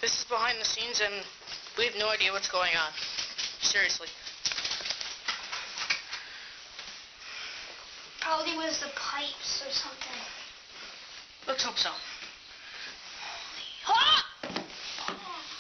This is behind the scenes, and we have no idea what's going on. Seriously. Probably was the pipes or something. Let's hope so. Ah!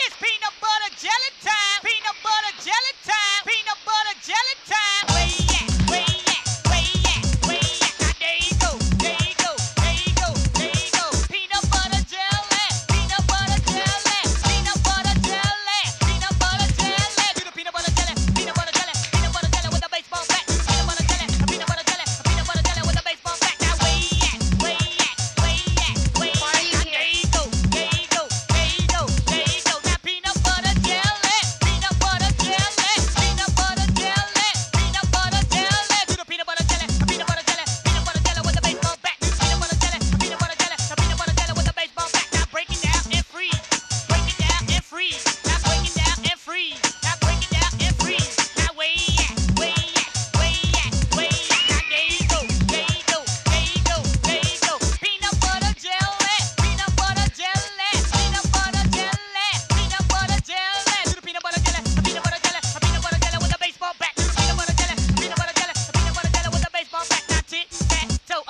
It's peanut butter jelly time. Peanut butter jelly time. Peanut butter jelly time. Where you at? Where you at? Where you at? Where you at? Now there you go. There you go. There you go. There you go. Peanut butter jelly. Peanut butter jelly. Peanut butter jelly. Peanut butter jelly. Do the peanut butter jelly. Peanut butter jelly. Peanut butter jelly with a baseball bat. Peanut butter jelly. Peanut butter jelly. Peanut butter jelly with a baseball bat. Now where you at? Where you at? Where you at? Where you at? Why are you There here? you go. There you go. There you go. There you go. Now peanut butter jelly. Peanut butter jelly. Peanut butter jelly. Peanut butter jelly. Do the peanut butter jelly. Peanut butter jelly. Peanut butter jelly with a baseball bat. Peanut butter jelly. Peanut butter jelly. Peanut butter jelly with a baseball bat. Now break it down and freeze. Break it down and freeze. Now break it down and freeze. Now break it down and freeze. Now where you at? Where you at? Where you at? Where you at? Now there you go. There you go. There you go. There you go. Peanut butter jelly. Peanut butter jelly. Peanut butter jelly. Peanut butter jelly. Do the peanut butter jelly. Peanut butter jelly. Peanut butter jelly with a baseball bat. Do the peanut butter jelly. Peanut butter jelly. Peanut butter jelly with a baseball bat. Now tit tat toe.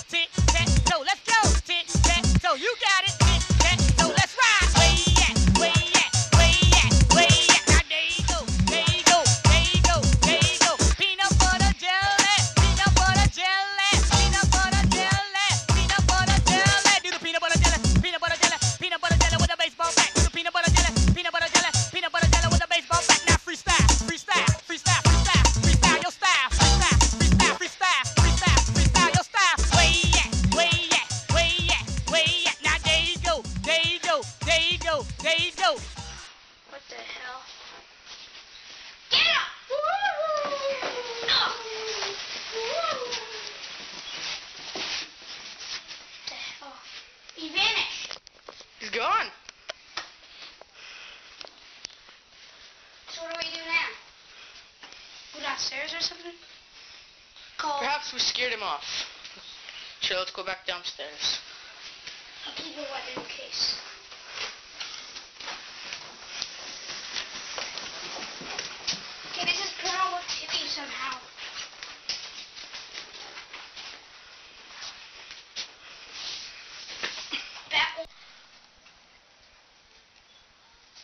Tit tat toe. Let's go. Tit tat toe. You got it. Tit tat toe. Let's ride. Where you at? Where you at? Where you at? Where you at? Now there you go. There you go. There you go. There you go. Peanut butter jelly. Peanut butter jelly. Peanut butter jelly. Peanut butter jelly. Do the peanut butter jelly. Peanut butter jelly. Peanut butter jelly with a baseball bat. Do the peanut butter jelly. Peanut butter jelly. Peanut butter jelly with a baseball bat. Now freestyle. Freestyle. Freestyle. Freestyle. Freestyle your style. Freestyle. Freestyle. Freestyle. Freestyle. Freestyle your style. Where you at? Where you at? Where you at? Where you at? Now there you go. There you go. There you go. There you go. What the hell? Get up! What the hell? He vanished. He's gone. So what do we do now? Go downstairs or something? Call. Perhaps we scared him off. Sure, let's go back downstairs. I'll keep a weapon in case. Okay, this is gonna look tippy somehow.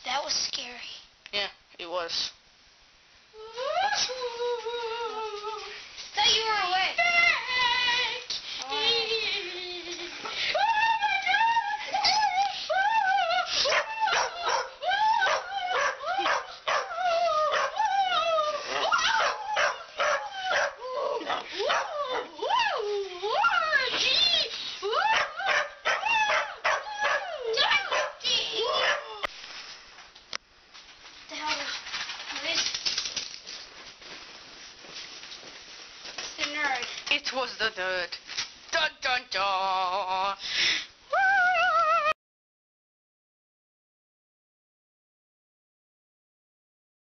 That was scary. Yeah, it was. Thought you were away. The hell is the nerd? It was the nerd. Dun dun dun.